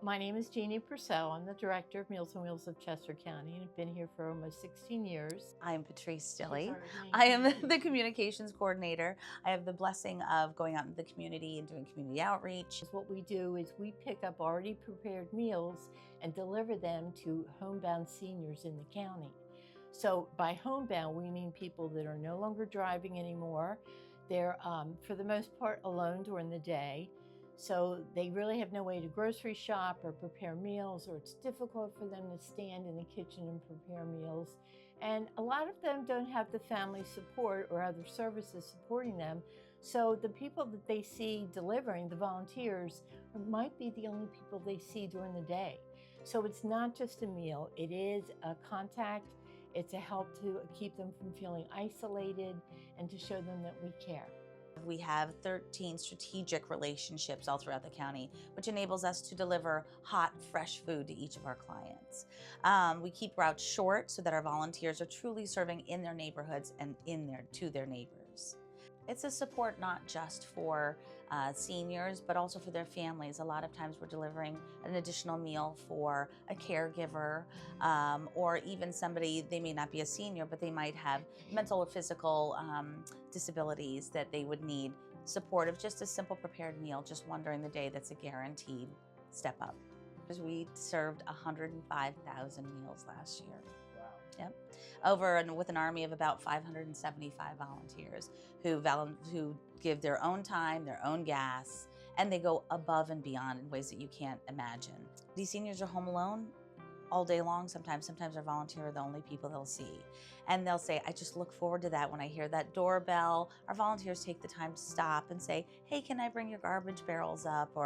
My name is Jeannie Purcell. I'm the director of Meals on Wheels of Chester County and I've been here for almost 16 years. I'm Patrice Stilley. Sorry, I am the communications coordinator. I have the blessing of going out in the community and doing community outreach. What we do is we pick up already prepared meals and deliver them to homebound seniors in the county. So by homebound, we mean people that are no longer driving anymore. They're, for the most part, alone during the day. So they really have no way to grocery shop or prepare meals, or it's difficult for them to stand in the kitchen and prepare meals. And a lot of them don't have the family support or other services supporting them. So the people that they see delivering, the volunteers, might be the only people they see during the day. So it's not just a meal, it is a contact. It's a help to keep them from feeling isolated and to show them that we care. We have 13 strategic relationships all throughout the county, which enables us to deliver hot, fresh food to each of our clients. We keep routes short so that our volunteers are truly serving in their neighborhoods and to their neighbors. It's a support not just for seniors, but also for their families. A lot of times we're delivering an additional meal for a caregiver or even somebody, they may not be a senior, but they might have mental or physical disabilities that they would need support of just a simple prepared meal, just one during the day that's a guaranteed step up. We served 105,000 meals last year. Yep. With an army of about 575 volunteers who give their own time, their own gas, and they go above and beyond in ways that you can't imagine. These seniors are home alone all day long. Sometimes our volunteers are the only people they'll see. And they'll say, I just look forward to that when I hear that doorbell. Our volunteers take the time to stop and say, hey, can I bring your garbage barrels up?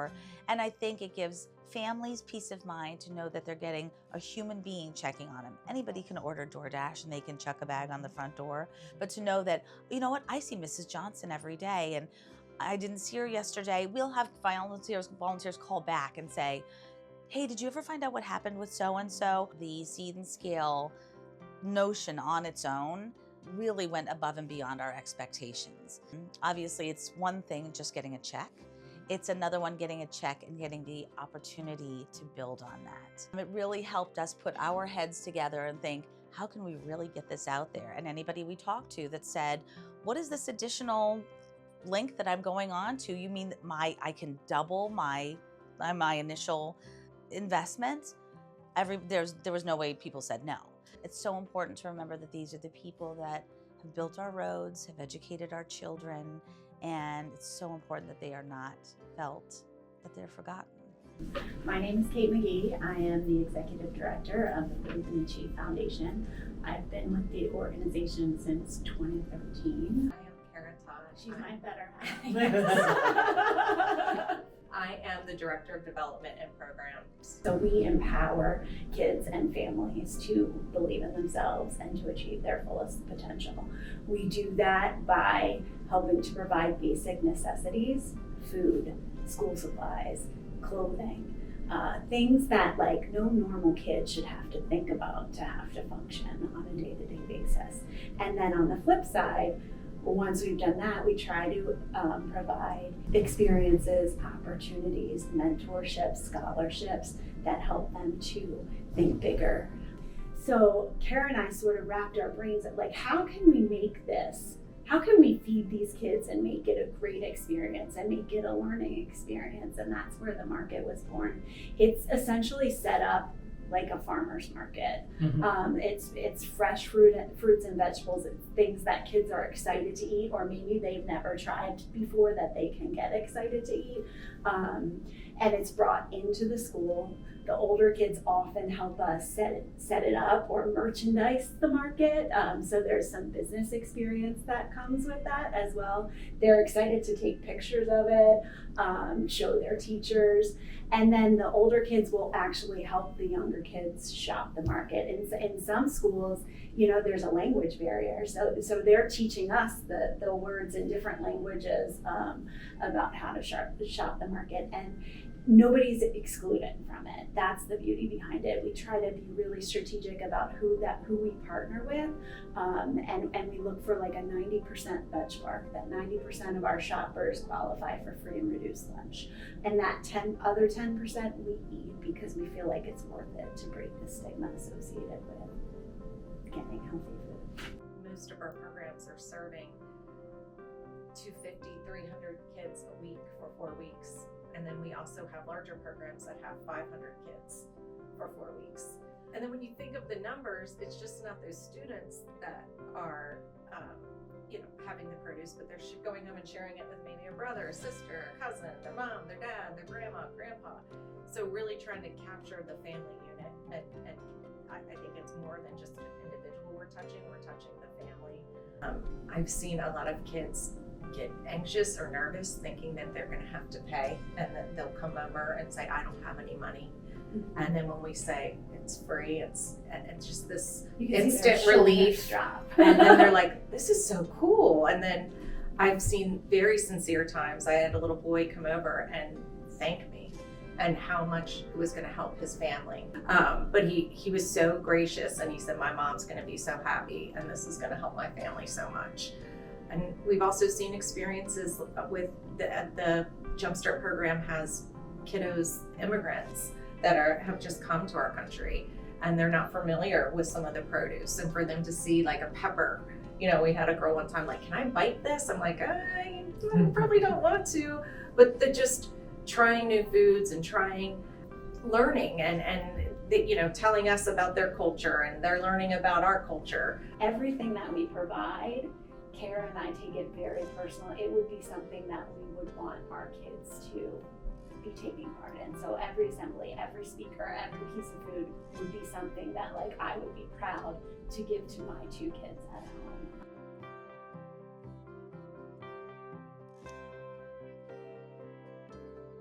And I think it gives families peace of mind to know that they're getting a human being checking on them. Anybody can order DoorDash and they can chuck a bag on the front door, but to know that, you know what, I see Mrs. Johnson every day and I didn't see her yesterday. We'll have volunteers call back and say, hey, did you ever find out what happened with so-and-so? The seed and scale notion on its own really went above and beyond our expectations. Obviously, it's one thing just getting a check. It's another one getting a check and getting the opportunity to build on that. It really helped us put our heads together and think, how can we really get this out there? And anybody we talked to that said, what is this additional link that I'm going on to? You mean that I can double my initial investment? There was no way people said no. It's so important to remember that these are the people that have built our roads, have educated our children, and it's so important that they are not felt that they're forgotten. My name is Kate McGee. I am the executive director of the Food and Achieve Foundation. I've been with the organization since 2013. I am Karen Todd. She's my better half. I am the Director of Development and Programs. So we empower kids and families to believe in themselves and to achieve their fullest potential. We do that by helping to provide basic necessities, food, school supplies, clothing, things that like no normal kid should have to think about to have to function on a day-to-day basis. And then on the flip side, once we've done that, we try to provide experiences, opportunities, mentorships, scholarships that help them to think bigger. So Kara and I sort of wrapped our brains at like, how can we make this? How can we feed these kids and make it a great experience and make it a learning experience? And that's where the market was born. It's essentially set up like a farmer's market. Mm-hmm. It's fresh fruits and vegetables. It's things that kids are excited to eat, or maybe they've never tried before that they can get excited to eat. And it's brought into the school. The older kids often help us set it up or merchandise the market. So there's some business experience that comes with that as well. They're excited to take pictures of it, show their teachers. And then the older kids will actually help the younger kids shop the market. In some schools, you know, there's a language barrier. So they're teaching us the words in different languages about how to shop the market. And nobody's excluded from it. That's the beauty behind it. We try to be really strategic about who we partner with, and we look for like a 90% benchmark, that 90% of our shoppers qualify for free and reduced lunch, and that 10% we eat because we feel like it's worth it to break the stigma associated with getting healthy food. Most of our programs are serving 250, 300 kids a week for 4 weeks. And then we also have larger programs that have 500 kids for 4 weeks. And then when you think of the numbers, it's just not those students that are, having the produce, but they're going home and sharing it with maybe a brother, a sister, a cousin, their mom, their dad, their grandma, grandpa. So really trying to capture the family unit. And I think it's more than just an individual we're touching the family. I've seen a lot of kids get anxious or nervous thinking that they're going to have to pay, and then they'll come over and say, I don't have any money. And then when we say it's free, it's just this instant relief drop. And then they're like, this is so cool. And then I've seen very sincere times. I had a little boy come over and thank me and how much it was going to help his family. But he was so gracious, and he said, my mom's going to be so happy, and this is going to help my family so much. And we've also seen experiences with the Jumpstart program has kiddos, immigrants that have just come to our country, and they're not familiar with some of the produce. And for them to see like a pepper, we had a girl one time like, can I bite this? I'm like, I probably don't want to. But just trying new foods and learning and telling us about their culture, and they're learning about our culture. Everything that we provide, Kara and I take it very personal. It would be something that we would want our kids to be taking part in. So every assembly, every speaker, every piece of food would be something that like I would be proud to give to my 2 kids at home.